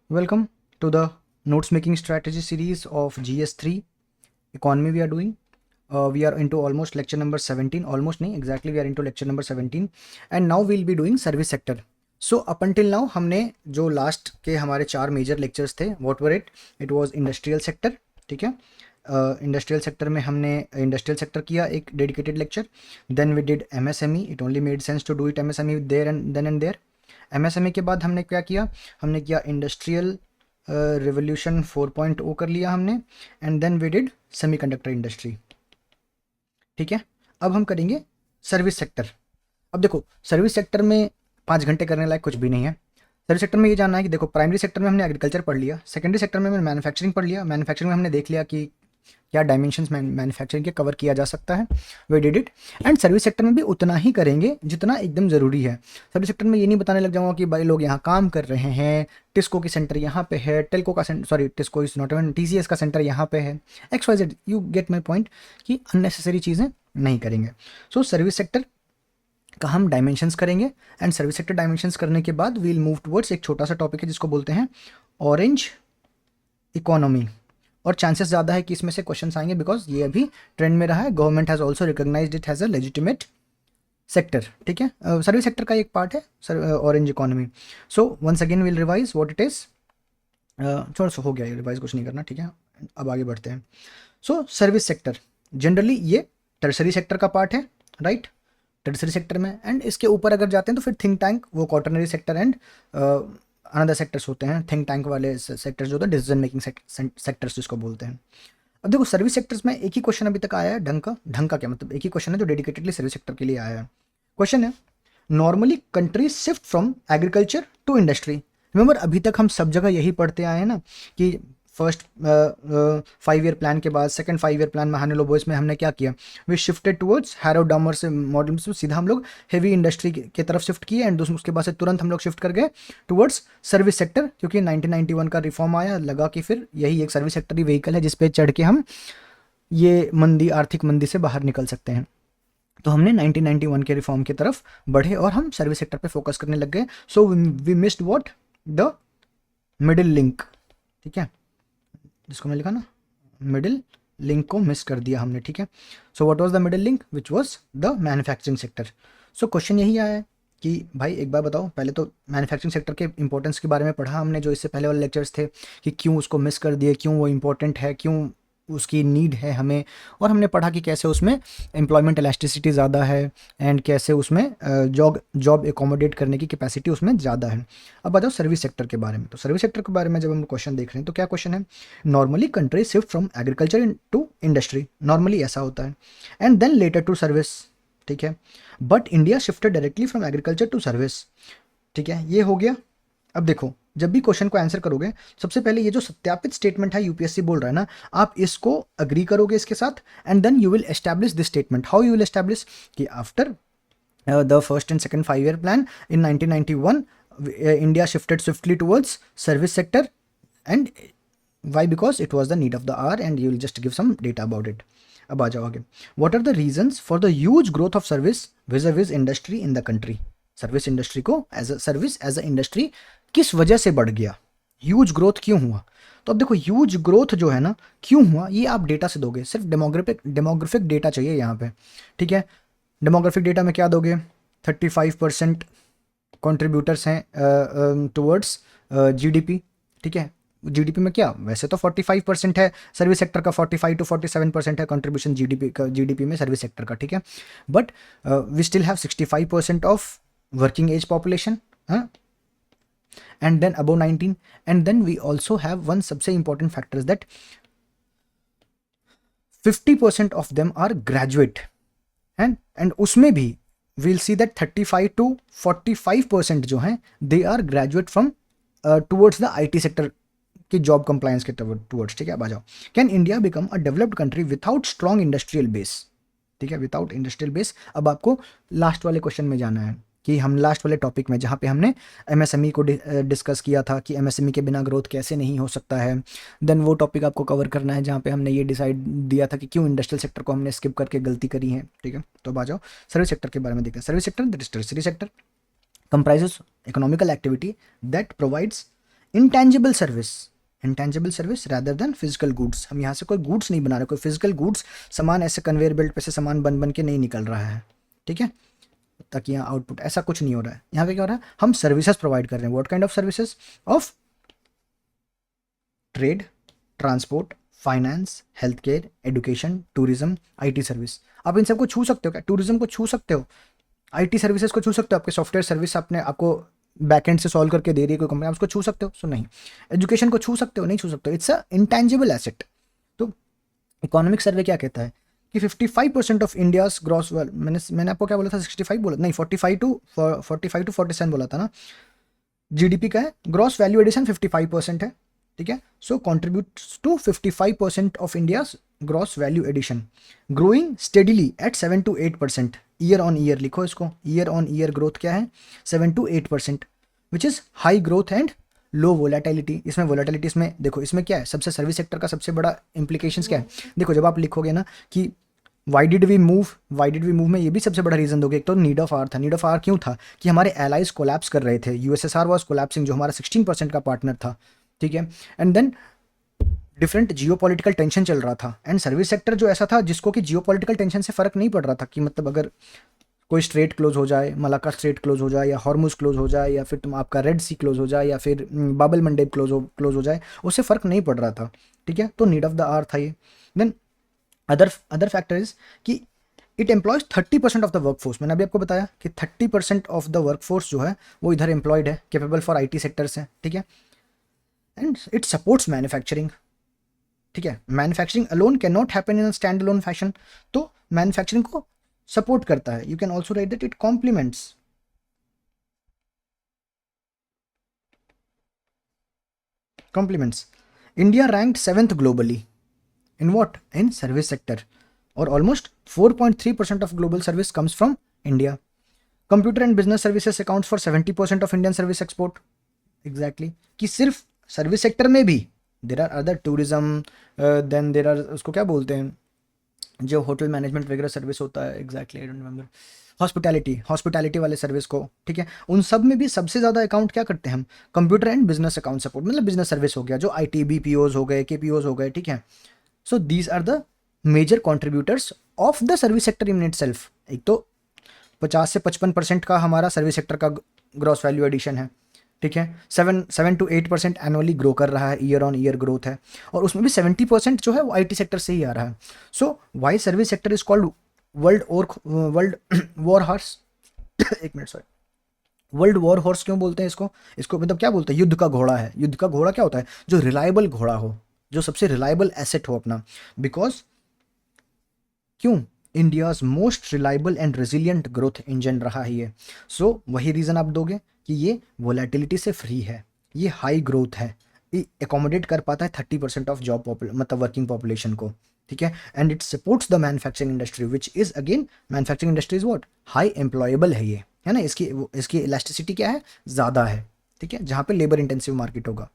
Welcome to the notes making strategy series of GS3 economy we are doing. We are into almost lecture number 17, almost nahi, exactly we are into lecture number 17 and now we'll be doing service sector. So up until now हमने जो last के हमारे 4 major lectures थे, what were it? It was industrial sector, ठीक है. Industrial sector में हमने industrial sector किया एक dedicated lecture. Then we did MSME. It only made sense to do it MSME there and then and there. MSME के बाद हमने क्या किया, हमने किया इंडस्ट्रियल रिवोल्यूशन 4.0 कर लिया हमने. And then we did semiconductor industry, ठीक है. अब हम करेंगे सर्विस सेक्टर. अब देखो सर्विस सेक्टर में 5 घंटे करने लायक कुछ भी नहीं है. सर्विस सेक्टर में ये जानना है कि देखो प्राइमरी सेक्टर में हमने एग्रीकल्चर पढ़ लिया, सेकेंडरी सेक्टर में हमने मैन्युफैक्चरिंग पढ़ लिया. मैन्युफैक्चरिंग में हमने देख लिया कि क्या डायमेंशंस मैन्युफैक्चरिंग के कवर किया जा सकता है, we did it. And service sector में भी उतना ही करेंगे जितना एकदम ज़रूरी है. सर्विस सेक्टर में ये नहीं बताने लग जाऊँगा कि भाई लोग यहाँ काम कर रहे हैं, टिस्को की सेंटर यहाँ पे है, टेल्को का centre, sorry TISCO is not even, TCS का सेंटर यहाँ पे है, XYZ. You get my point कि अननेसेसरी चीज़ें नहीं करेंगे. सो सर्विस सेक्टर का हम डायमेंशंस करेंगे एंड सर्विस सेक्टर डायमेंशंस करने के बाद वील मूव टुवर्ड्स एक छोटा सा टॉपिक है जिसको बोलते हैं ऑरेंज इकोनॉमी. और चांसेस ज़्यादा है कि इसमें से क्वेश्चंस आएंगे बिकॉज ये अभी ट्रेंड में रहा है. Government has also recognized it has a legitimate sector, ठीक है. सर्विस सेक्टर का एक पार्ट है orange economy. So once again will revise what it is. छोड़ सो हो गया ये रिवाइज, कुछ नहीं करना, ठीक है. अब आगे बढ़ते हैं. सो सर्विस सेक्टर जनरली ये टर्सरी सेक्टर का पार्ट है, राइट. टर्सरी सेक्टर में एंड इसके ऊपर अगर जाते हैं तो फिर थिंक टैंक, वो quaternary sector and another sectors होते हैं. थिंक टैंक वाले सेक्टर्स जो होते हैं डिसीजन मेकिंग सेक्टर्स जिसको बोलते हैं. अब देखो सर्विस सेक्टर्स में एक ही क्वेश्चन अभी तक आया है ढंग का क्या मतलब, एक ही क्वेश्चन है जो डेडिकेटेडली सर्विस सेक्टर के लिए आया है. क्वेश्चन है normally countries shift from agriculture to industry. Remember अभी तक हम सब जगह यही पढ़ते आए हैं ना कि फर्स्ट 5 ईयर प्लान के बाद सेकंड 5 ईयर प्लान महानुलोबोइस में हमने क्या किया, वी शिफ्टेड टुवर्ड्स हैरो डामर से मॉडल से सीधा हम लोग हेवी इंडस्ट्री की तरफ शिफ्ट किए एंड उसके बाद से तुरंत हम लोग शिफ्ट कर गए टुवर्ड्स सर्विस सेक्टर, क्योंकि 1991 का रिफॉर्म आया, लगा कि फिर यही एक सर्विस सेक्टर ही व्हीकल है जिसपे चढ़ के हम ये मंदी, आर्थिक मंदी से बाहर निकल सकते हैं. तो हमने 1991 के रिफॉर्म की तरफ बढ़े और हम सर्विस सेक्टर पे फोकस करने लग गए. So we missed what, the middle link, ठीक है, जिसको मैं लिखा ना मिडिल लिंक को मिस कर दिया हमने, ठीक है. So what was the middle link which was the manufacturing sector. So question यही आया है कि भाई एक बार बताओ, पहले तो मैन्युफैक्चरिंग सेक्टर के इंपॉर्टेंस के बारे में पढ़ा हमने जो इससे पहले वाले लेक्चर्स थे कि क्यों उसको मिस कर दिए, क्यों वो इंपॉर्टेंट है, क्यों उसकी नीड है हमें. और हमने पढ़ा कि कैसे उसमें एम्प्लॉयमेंट इलास्टिसिटी ज़्यादा है एंड कैसे उसमें जॉब एकोमोडेट करने की कैपेसिटी उसमें ज़्यादा है. अब बताओ सर्विस सेक्टर के बारे में. तो सर्विस सेक्टर के बारे में जब हम क्वेश्चन देख रहे हैं तो क्या क्वेश्चन है, normally country shift from agriculture to industry, normally ऐसा होता है, and then later to service, ठीक है. But India shifted directly from agriculture to service, ठीक है, ये हो गया. अब देखो जब भी क्वेश्चन को आंसर करोगे सबसे पहले ये जो सत्यापित स्टेटमेंट है यूपीएससी बोल रहा है ना, आप इसको अग्री करोगे इसके साथ and then you will establish this statement. How you will establish कि after the first and second 5 year plan in 1991 India shifted swiftly towards service sector and why, because it was the need of the hour and you will just give some data about it. अब आ जाओ आगे. What are the reasons for the huge growth of service vis vis industry in the country. Service industry को as a service as a industry किस वजह से बढ़ गया, ह्यूज ग्रोथ क्यों हुआ. तो अब देखो ह्यूज ग्रोथ जो है ना क्यों हुआ ये आप डेटा से दोगे, सिर्फ डेमोग्राफिक डेटा चाहिए यहाँ पे, ठीक है. डेमोग्राफिक डेटा में क्या दोगे, 35% कॉन्ट्रीब्यूटर्स हैं टुवर्ड्स जीडीपी, ठीक है. जीडीपी में क्या, वैसे तो 45% है सर्विस सेक्टर का, 45 to 47% है कंट्रीब्यूशन जीडीपी में सर्विस सेक्टर का, ठीक है. But we still have 65% of working age population, and then above 19, and then we also have one सबसे important factor is that 50% of them are graduate and उसमें भी we'll see that 35 to 45% जो हैं they are graduate from towards the IT sector की job compliance के towards, ठीक है. अब आ जाओ, can India become a developed country without strong industrial base, ठीक है, विदाउट इंडस्ट्रियल बेस. अब आपको लास्ट वाले क्वेश्चन में जाना है कि हम लास्ट वाले टॉपिक में जहाँ पे हमने एमएसएमई को डिस्कस किया था कि एमएसएमई के बिना ग्रोथ कैसे नहीं हो सकता है, देन वो टॉपिक आपको कवर करना है जहाँ पे हमने ये डिसाइड दिया था कि क्यों इंडस्ट्रियल सेक्टर को हमने स्किप करके गलती करी है, ठीक है. तो अब आ जाओ सर्विस सेक्टर के बारे में देखते हैं. Service sector that is tertiary sector comprises economical activity that provides intangible service rather than physical goods. हम यहाँ से कोई गुड्स नहीं बना रहे, कोई फिजिकल गुड्स सामान ऐसे कन्वेयर बेल्ट पे से सामान बन बन के नहीं निकल रहा है, ठीक है, ताकि यहाँ आउटपुट ऐसा कुछ नहीं हो रहा है। यहाँ पे क्या हो रहा है, हम सर्विसेज प्रोवाइड कर रहे हैं। What kind of services? Of trade, transport, finance, health care, education, tourism, IT service. आप इन सबको छू सकते हो क्या? टूरिज्म को छू सकते हो, आईटी सर्विसेज को छू सकते हो, आपके सॉफ्टवेयर सर्विस आपने आपको बैकएंड से सॉल्व करके दे रही है कोई कंपनी, आप उसको छू सकते हो? सो नहीं। एजुकेशन को छू सकते हो? नहीं छू सकते हो, इट्स अ इंटेंजिबल एसेट। तो इकोनॉमिक सर्वे क्या कहता है कि 55% ऑफ इंडियाज ग्रॉस, मैंने आपको क्या बोला था, 65 बोला, नहीं 45 टू 47 बोला था ना। जीडीपी का है, ग्रॉस वैल्यू एडिशन 55% है, ठीक है। So contributes to 55% of India's gross value addition, growing steadily at 7 to 8%। Year on year लिखो इसको, ईयर ऑन ईयर ग्रोथ क्या है? 7 to 8%, which is high growth and low volatility. इसमें वोलेटिलिटी, इसमें देखो, इसमें क्या है, सबसे सर्विस सेक्टर का सबसे बड़ा इंप्लीकेशंस क्या है? देखो जब आप लिखोगे ना कि वाई डिड वी मूव में ये भी सबसे बड़ा रीजन दोगे। एक तो नीड ऑफ आर था। नीड ऑफ आर क्यों था? कि हमारे एलाइज कोलैप्स कर रहे थे, यूएसएसआर वाज कोलैप्सिंग, जो हमारा 16% का पार्टनर था, ठीक है। And then different geopolitical tension चल रहा था, एंड सर्विस सेक्टर जो ऐसा था जिसको कि जियोपॉलिटिकल टेंशन से फर्क नहीं पड़ रहा था, कि मतलब अगर कोई स्ट्रेट क्लोज हो जाए, मलाक्का स्ट्रेट क्लोज हो जाए, या हॉर्मुज क्लोज हो जाए, या फिर तुम आपका रेड सी क्लोज हो जाए, या फिर बाबल मंडेब क्लोज हो जाए, उससे फर्क नहीं पड़ रहा था, ठीक है। तो नीड ऑफ द आर था ये। देन अदर फैक्टर इज कि it employees 30% of the workforce. मैंने अभी आपको बताया कि 30% ऑफ द वर्कफोर्स जो है वो इधर एम्प्लॉयड है, कैपेबल फॉर आईटी सेक्टर से, ठीक है। एंड इट सपोर्ट्स मैन्युफैक्चरिंग, ठीक है। Manufacturing alone can not happen in stand alone fashion. तो मैन्युफैक्चरिंग को सपोर्ट करता है। You can also write that it complements. India ranked 7th globally in what? In service sector, और almost 4.3% of global service comes from India. Computer and business services accounts for 70% of Indian service export. Exactly, कि सिर्फ service sector में भी there are other tourism, then there are, उसको क्या बोलते हैं, जो होटल मैनेजमेंट वगैरह सर्विस होता है, exactly I don't remember, hospitality वाले सर्विस को, ठीक है। उन सब में भी सबसे ज़्यादा अकाउंट क्या करते हैं हम? Computer and business account support, मतलब बिजनेस सर्विस हो गया, जो आईटी बीपीओज हो गए, केपीओज हो गए, ठीक है। So these are the major contributors of the service sector in itself. एक तो 50 से 55% का हमारा सर्विस सेक्टर का ग्रॉस वैल्यू एडिशन है, ठीक है। 7 to 8% एनुअली ग्रो कर रहा है, ईयर ऑन ईयर ग्रोथ है, और उसमें भी 70% जो है वो आईटी सेक्टर से ही आ रहा है। So why service sector is called world war horse एक मिनट, सॉरी, वर्ल्ड वॉर हॉर्स क्यों बोलते हैं इसको? इसको मतलब क्या बोलते हैं? युद्ध का घोड़ा है। युद्ध का घोड़ा क्या होता है? जो रिलायबल घोड़ा हो, जो सबसे रिलायबल एसेट हो अपना। बिकॉज क्यों? India's most reliable and resilient growth engine रहा है ये। सो वही रीजन आप दोगे कि ये वोलेटिलिटी से फ्री है, ये हाई ग्रोथ है, ये एकोमोडेट कर पाता है 30% ऑफ जॉब मतलब वर्किंग पॉपुलेशन को, ठीक है। And it supports the manufacturing industry which is again, manufacturing industry is what? High employable है ये, है ना। इसकी इलास्टिसिटी क्या है? ज़्यादा है, ठीक है, जहाँ पे लेबर इंटेंसिव मार्केट होगा।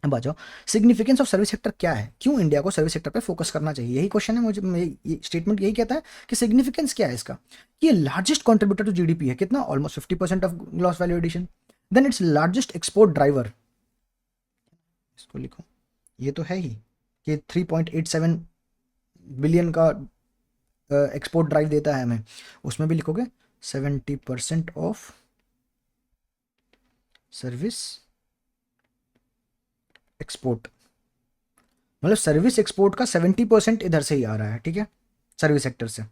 अब आ जाओ, सिग्निफिकेंस ऑफ सर्विस सेक्टर क्या है? क्यों इंडिया को सर्विस सेक्टर पे फोकस करना चाहिए? यही क्वेश्चन है मुझे, ये स्टेटमेंट यही कहता है कि सिग्निफिकेंस क्या है इसका। ये लार्जेस्ट कंट्रीब्यूटर टू जीडीपी है, कितना? Almost 50% of gross value addition. Then it's largest export driver, इसको लिखो, ये तो है ही कि 3.87 बिलियन का एक्सपोर्ट ड्राइव देता है हमें। उसमें भी लिखोगे 70% ऑफ सर्विस एक्सपोर्ट, मतलब सर्विस एक्सपोर्ट का 70% इधर से ही आ रहा है, ठीक है, सर्विस सेक्टर से।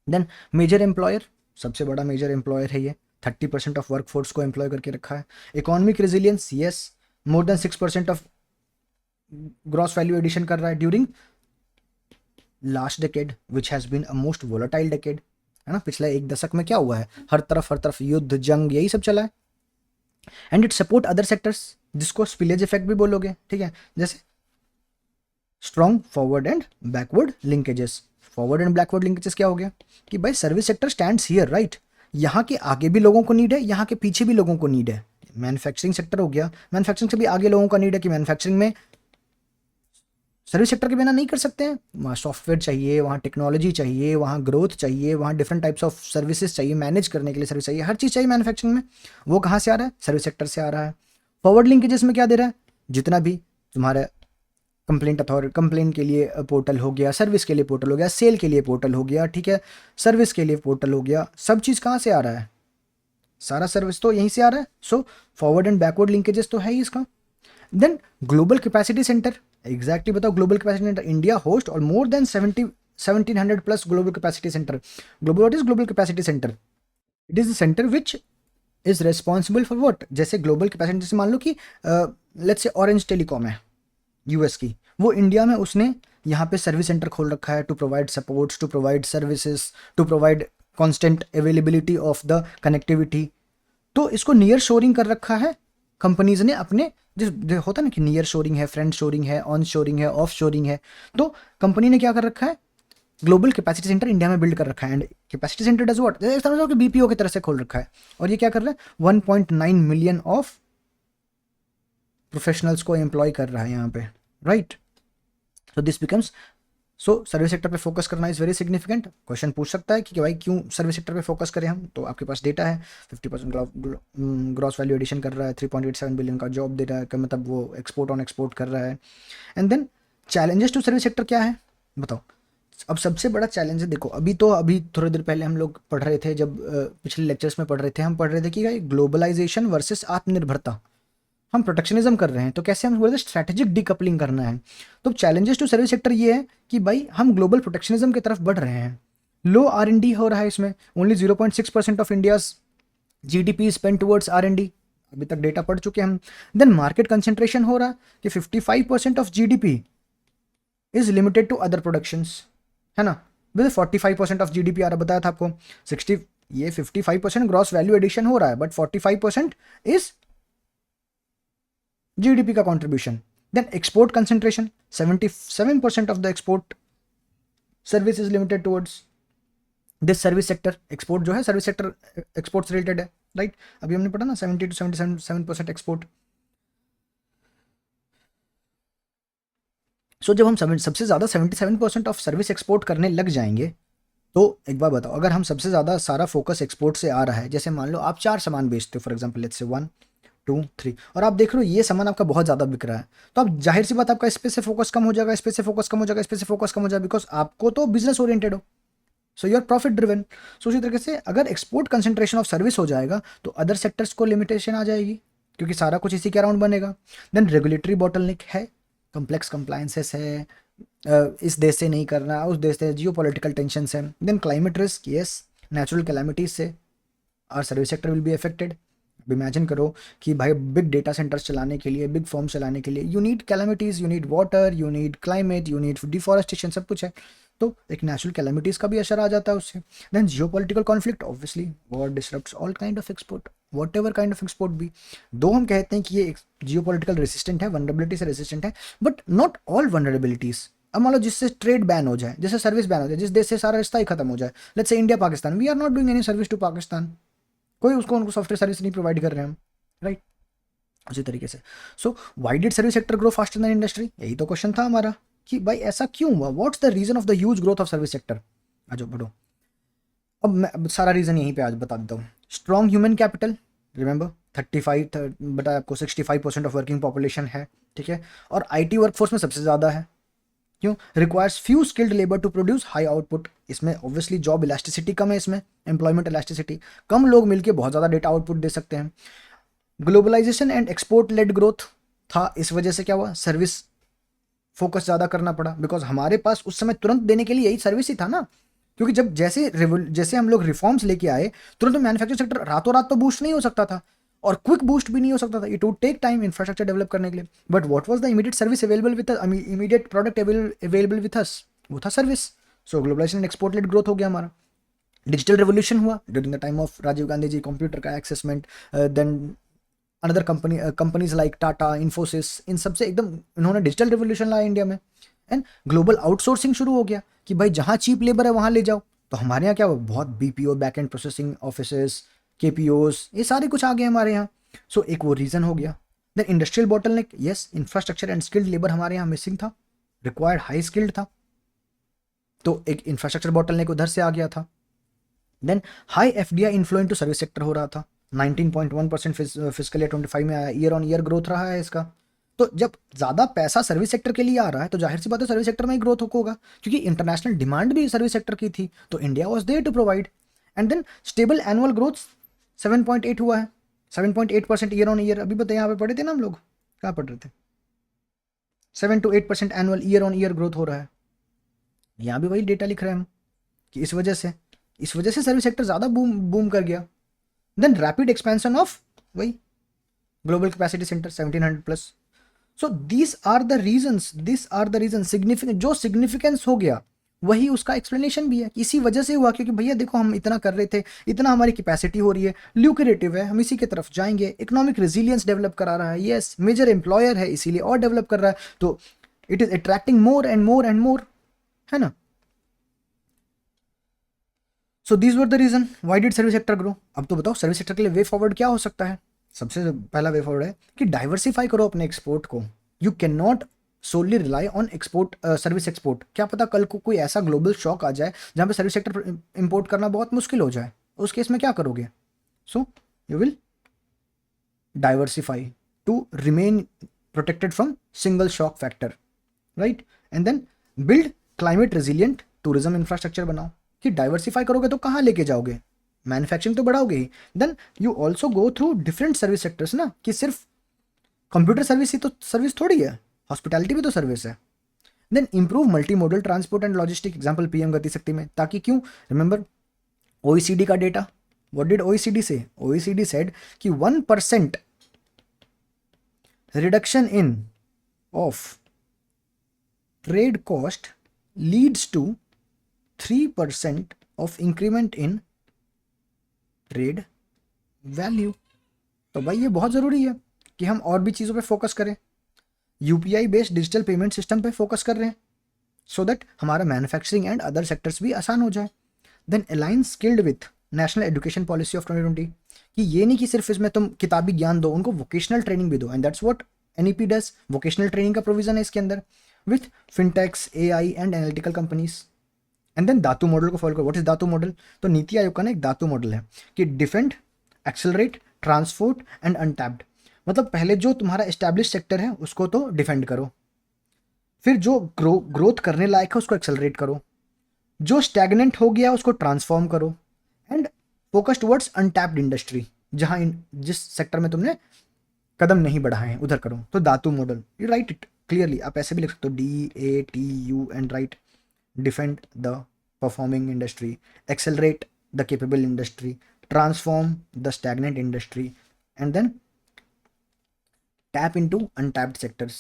देन मेजर एम्प्लॉयर, सबसे बड़ा मेजर एम्प्लॉयर है ये, 30% ऑफ वर्कफोर्स को एम्प्लॉय करके रखा है। Economic resilience, yes, more than 6% of gross value addition कर रहा है during last decade which has been a most volatile decade, है ना। पिछले एक दशक में क्या हुआ है? हर तरफ युद्ध, जंग, यही सब चला है। And it support other sectors, जिसको स्पिलेज इफेक्ट भी बोलोगे, ठीक है, जैसे strong forward and backward linkages. Forward and backward linkages क्या हो गया कि भाई service sector stands here, right. यहाँ के आगे भी लोगों को नीड है, यहाँ के पीछे भी लोगों को नीड है। मैन्युफैक्चरिंग सेक्टर हो गया, मैन्युफैक्चरिंग से भी आगे लोगों का नीड है कि मैन्युफैक्चरिंग में सर्विस सेक्टर के बिना नहीं कर सकते हैं। वहाँ सॉफ्टवेयर चाहिए, वहाँ टेक्नोलॉजी चाहिए, वहाँ ग्रोथ चाहिए, वहाँ डिफरेंट टाइप्स ऑफ सर्विसेज चाहिए, मैनेज करने के लिए सर्विस चाहिए, हर चीज़ चाहिए मैन्युफैक्चरिंग में। वो कहाँ से आ रहा है? सर्विस सेक्टर से आ रहा है। फॉरवर्ड लिंकेजेस में क्या दे रहा है, जितना भी तुम्हारा कंप्लेंट के लिए पोर्टल हो गया, सर्विस के लिए पोर्टल हो गया, सेल के लिए पोर्टल हो गया, ठीक है, सर्विस के लिए पोर्टल हो गया, सब चीज़ कहाँ से आ रहा है, सारा सर्विस तो यहीं से आ रहा है। So forward and backward linkages तो है ही इसका। Then global capacity centre, exactly बताओ global capacity centre, India host और more than 1700 plus global capacity centre. Global, what is global capacity centre? It is the centre which is responsible for what, जैसे global capacity, जैसे मान लो कि let's say orange telecom है US की, वो India में उसने यहाँ पे सर्विस सेंटर खोल रखा है to provide supports, to provide services, to provide constant availability of the connectivity. तो इसको नियर शोरिंग कर रखा है कंपनीज ने अपने, जो होता है ना कि नियर शोरिंग है, फ्रेंड शोरिंग है, ऑन शोरिंग है, ऑफ शोरिंग है, तो कंपनी ने क्या कर रखा है, ग्लोबल कैपेसिटी सेंटर इंडिया में बिल्ड कर रखा है। And capacity centre does what, जैसे समझो कि बीपीओ की तरह से खोल रखा है, और ये क्या कर रहा है, 1.9 मिलियन ऑफ प्रोफेशनल्स को एम्प्लॉय कर रहा है यहाँ पे, right. So this becomes, so service sector पे फोकस करना इज़ वेरी सिग्निफिकेंट। क्वेश्चन पूछ सकता है कि भाई क्यों सर्विस सेक्टर पे फोकस करें हम, तो आपके पास डेटा है, 50% ग्रॉस वैल्यू एडिशन कर रहा है, 3.87 बिलियन का जॉब दे रहा है, का मतलब वो एक्सपोर्ट ऑन एक्सपोर्ट कर रहा है। And then challenges to service sector क्या है बताओ। अब सबसे बड़ा चैलेंज है, देखो अभी थोड़ी देर पहले हम लोग पढ़ रहे थे, जब पिछले लेक्चर्स में पढ़ रहे थे, हम पढ़ रहे थे कि ग्लोबलाइजेशन वर्सेस आत्मनिर्भरता, हम प्रोटेक्शनिज्म कर रहे हैं, तो कैसे हम बोलते हैं स्ट्रैटेजिक डीकपलिंग करना है। तो चैलेंजेस टू सर्विस सेक्टर ये है कि भाई हम ग्लोबल प्रोटेक्शनिज्म की तरफ बढ़ रहे हैं, लो R&D हो रहा है इसमें, only 0.6% of India's GDP spend towards R&D, अभी तक डेटा पढ़ चुके हम। देन मार्केट कंसेंट्रेशन हो रहा है कि 55% of GDP is limited to other productions, है ना, विद 45% ऑफ GDP आ रहा, बताया था आपको 60, ये 55% ग्रॉस वैल्यू एडिशन हो रहा है, बट 45% इज GDP का contribution. Then export concentration, 77% of the export service is limited towards this service sector. Export जो है सर्विस सेक्टर एक्सपोर्ट से रिलेटेड है, राइट। अभी हमने पढ़ा ना 70 to 77% एक्सपोर्ट। सो जब हम सबसे ज़्यादा 77% ऑफ सर्विस एक्सपोर्ट करने लग जाएंगे, तो एक बार बताओ, अगर हम सबसे ज़्यादा सारा फोकस एक्सपोर्ट से आ रहा है, जैसे मान लो आप 4 सामान बेचते हो फॉर एग्जाम्पल, लेट्स से 1 2 3, और आप देख रहे हो ये सामान आपका बहुत ज़्यादा बिक रहा है, तो आप जाहिर सी बात आपका इस पे से फोकस कम हो जाएगा, इस पे से फोकस कम हो जाएगा, इस पे से फोकस कम हो जाएगा, बिकॉज आपको तो बिजनेस ओरिएंटेड हो, so you are profit driven. So उसी तरीके से अगर एक्सपोर्ट कंसेंट्रेशन ऑफ सर्विस हो जाएगा, तो अदर सेक्टर्स को लिमिटेशन आ जाएगी, क्योंकि सारा कुछ इसी के अराउंड बनेगा। देन रेगुलेटरी बॉटलनेक है, कम्प्लेक्स कंप्लायंसेस है, इस देश से नहीं करना, उस देश से, जियो पॉलिटिकल टेंशन है। Then climate risk, yes, natural calamities से our service sector will be affected. अब इमेजिन करो कि भाई बिग डेटा सेंटर्स चलाने के लिए, बिग फॉर्म चलाने के लिए you need calamities, you need water, you need climate, you need deforestation, सब कुछ है, तो एक नेचुरल कैलामिटीज़ का भी असर आ जाता है उससे। Then geopolitical conflict, obviously war disrupts all kind of export, whatever kind of export भी। दो हम कहते हैं कि ये जियो पॉलिटिकल रेसिस्टेंट है, वनरेबिलिटी से रेसिस्टेंट है, बट नॉट ऑल वनरेबिलिटीज़। अब मान लो जिससे ट्रेड बैन हो जाए, जैसे सर्विस बैन हो जाए, जिस देश से सारा रिश्ता ही खत्म हो जाए, let's say India Pakistan, we are not doing any service to Pakistan, कोई उसको उनको सॉफ्टवेयर सर्विस नहीं प्रोवाइड कर रहे हैं हम, राइट। उसी तरीके से, so why did service sector grow faster than industry, यही तो क्वेश्चन था हमारा कि भाई ऐसा क्यों हुआ, what's the reason of the huge growth of service sector. आ जाओ बढ़ो, अब सारा रीजन यहीं पे आज बता देता हूँ। स्ट्रॉन्ग ह्यूमन कैपिटल, रिमेंबर 35 बता आपको 65% ऑफ वर्किंग पॉपुलेशन है, ठीक है, और IT वर्कफोर्स में सबसे ज़्यादा है, क्यों, requires few skilled labour to produce high output, इसमें ऑब्वियसली जॉब इलास्टिसिटी कम है, इसमें एम्प्लॉयमेंट इलास्टिसिटी कम, लोग मिलके बहुत ज़्यादा डेटा आउटपुट दे सकते हैं। Globalisation and export led growth था, इस वजह से क्या हुआ, सर्विस फोकस ज़्यादा करना पड़ा, बिकॉज हमारे पास उस समय तुरंत देने के लिए यही सर्विस ही था ना, क्योंकि जब जैसे हम लोग रिफॉर्म्स लेके आए, तुरंत मैन्युफैक्चरिंग सेक्टर रातों रात तो बूस्ट नहीं हो सकता था, और क्विक बूस्ट भी नहीं हो सकता था, it would take time infrastructure develop करने के लिए। But what was the immediate service available with us, immediate product available with us, वो था service. So globalisation and export led growth हो गया हमारा। डिजिटल रेवोल्यूशन हुआ during the time of Rajiv Gandhi ji, computer का एक्सेसमेंट, then another companies like Tata, Infosys, इन सबसे एकदम इन्होंने डिजिटल रेवोल्यूशन लाया इंडिया में। एंड ग्लोबल आउटसोर्सिंग शुरू हो गया कि भाई जहाँ चीप लेबर है वहाँ ले जाओ, तो हमारे यहाँ क्या हुआ, बहुत BPO back and processing office, KPOs, ये सारे कुछ आ गए हमारे यहाँ। सो एक वो रीज़न हो गया। Then industrial bottleneck, yes, infrastructure and skilled labour हमारे यहाँ मिसिंग था, रिक्वायर्ड हाई स्किल्ड था, तो एक इंफ्रास्ट्रक्चर बॉटलनेक उधर से आ गया था। Then high FDI inflow into service sector हो रहा था, 19.1% फिजिकल ईयर 25 में आया, ईयर ऑन ईयर ग्रोथ रहा है इसका। तो जब ज़्यादा पैसा सर्विस सेक्टर के लिए आ रहा है तो जाहिर सी बात है सर्विस सेक्टर में ही ग्रोथ होगा, क्योंकि इंटरनेशनल डिमांड भी सर्विस सेक्टर की थी, तो India was there to provide. And then stable annual growth 7.8 हुआ है, 7.8% ईयर ऑन ईयर। अभी बताइए, यहाँ पे पढ़े थे ना हम लोग, कहाँ पढ़ रहे थे? 7 to 8% annual year on year growth हो रहा है। यहाँ भी वही डेटा लिख रहे हैं हम कि इस वजह से सर्विस सेक्टर ज़्यादा बूम बूम कर गया। देन रैपिड एक्सपेंशन ऑफ वही global capacity centre 1700 plus. So this are the reason significant, जो सिग्निफिकेंस हो गया वही उसका एक्सप्लेनेशन भी है कि इसी वजह से हुआ, क्योंकि भैया देखो हम इतना कर रहे थे, इतना हमारी कैपेसिटी हो रही है, ल्यूक्रेटिव है, हम इसी की तरफ जाएंगे, इकोनॉमिक रेजिलियंस डेवलप करा रहा है, यस मेजर एम्प्लॉयर है इसीलिए और डेवलप कर रहा है, तो it is attracting more and more and more, है ना। So these were the reason why did service sector grow. अब तो बताओ सर्विस सेक्टर के लिए वे फॉरवर्ड क्या हो सकता है। सबसे पहला वे फॉरवर्ड है कि डाइवर्सिफाई करो अपने एक्सपोर्ट को। You can not solely rely on export, service export. क्या पता कल को कोई ऐसा ग्लोबल शॉक आ जाए जहाँ पे सर्विस सेक्टर इंपोर्ट करना बहुत मुश्किल हो जाए, उस केस में क्या करोगे। So you will diversify to remain protected from single shock factor, right. And then build climate resilient tourism infrastructure बनाओ, कि डाइवर्सिफाई करोगे तो कहाँ लेके जाओगे, मैन्युफैक्चरिंग तो बढ़ाओगे ही। Then you also go through different service sectors ना, कि सिर्फ कंप्यूटर सर्विस ही तो सर्विस थोड़ी है, हॉस्पिटैलिटी भी तो सर्विस है। Then improve multi modal transport and logistic, example PM Gati Shakti में, ताकि क्यों, रिमेंबर ओईसीडी का डेटा, व्हाट डिड ओईसीडी से, ओईसीडी सेड कि 1% reduction in of trade cost leads to 3% of increment in trade value. तो भाई ये बहुत ज़रूरी है कि हम और भी चीज़ों पे फोकस करें, UPI based digital payment system पे फोकस कर रहे हैं, सो दैट हमारा मैन्युफैक्चरिंग एंड अदर सेक्टर्स भी आसान हो जाए। Then align skilled with national education policy of 2020, कि ये नहीं कि सिर्फ इसमें तुम किताबी ज्ञान दो, उनको वोकेशनल ट्रेनिंग भी दो, and that's what NEP does, vocational training का प्रोविजन है इसके अंदर, with fintechs, AI and analytical companies. And then Dhatu model को फॉलो करो। व्हाट इज धातु मॉडल, तो नीति आयोग का ना एक धातु मॉडल है कि defend, accelerate, transport and untapped. मतलब पहले जो तुम्हारा एस्टैब्लिश सेक्टर है उसको तो डिफेंड करो, फिर जो ग्रोथ करने लायक है उसको एक्सेलरेट करो, जो स्टैग्नेंट हो गया उसको ट्रांसफॉर्म करो, and focus towards untapped industry, जहां जिस सेक्टर में तुमने कदम नहीं बढ़ाए हैं उधर करो। तो धातु model, you right it clearly, आप ऐसे भी लिख सकते हो DATU and right defend the performing industry, accelerate the capable industry, transform the stagnant industry, and then tap into untapped sectors.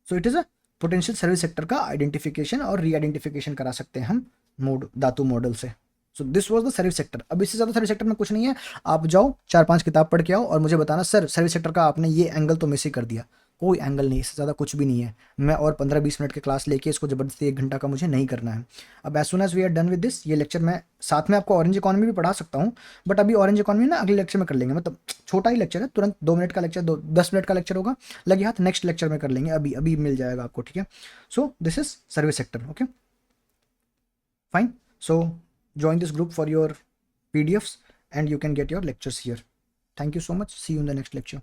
So it is a potential service sector का identification और री-आइडेंटिफिकेशन करा सकते हैं हम धातु मॉडल से। So this was the service sector. अब इससे ज़्यादा सर्विस सेक्टर में कुछ नहीं है, आप जाओ 4-5 किताब पढ़ के आओ और मुझे बताना सर सर्विस सेक्टर का आपने ये एंगल तो मिस ही कर दिया। कोई एंगल नहीं, इससे ज़्यादा कुछ भी नहीं है। मैं और 15-20 मिनट की क्लास लेके इसको ज़बरदस्ती 1 घंटा का मुझे नहीं करना है। अब as soon as we are done with this, ये लेक्चर मैं साथ में आपको ऑरेंज इकॉनमी भी पढ़ा सकता हूँ, बट अभी ऑरेंज इकॉनमी ना अगले लेक्चर में कर लेंगे, मतलब छोटा ही लेक्चर है, तुरंत 2 मिनट का लेक्चर, 10 मिनट का लेक्चर होगा, लगे हाथ नेक्स्ट लेक्चर में कर लेंगे, अभी अभी मिल जाएगा आपको, ठीक है। So this is service sector, okay fine. So join this group for your PDFs and you can get your lectures here. Thank you so much. See you in the next lecture.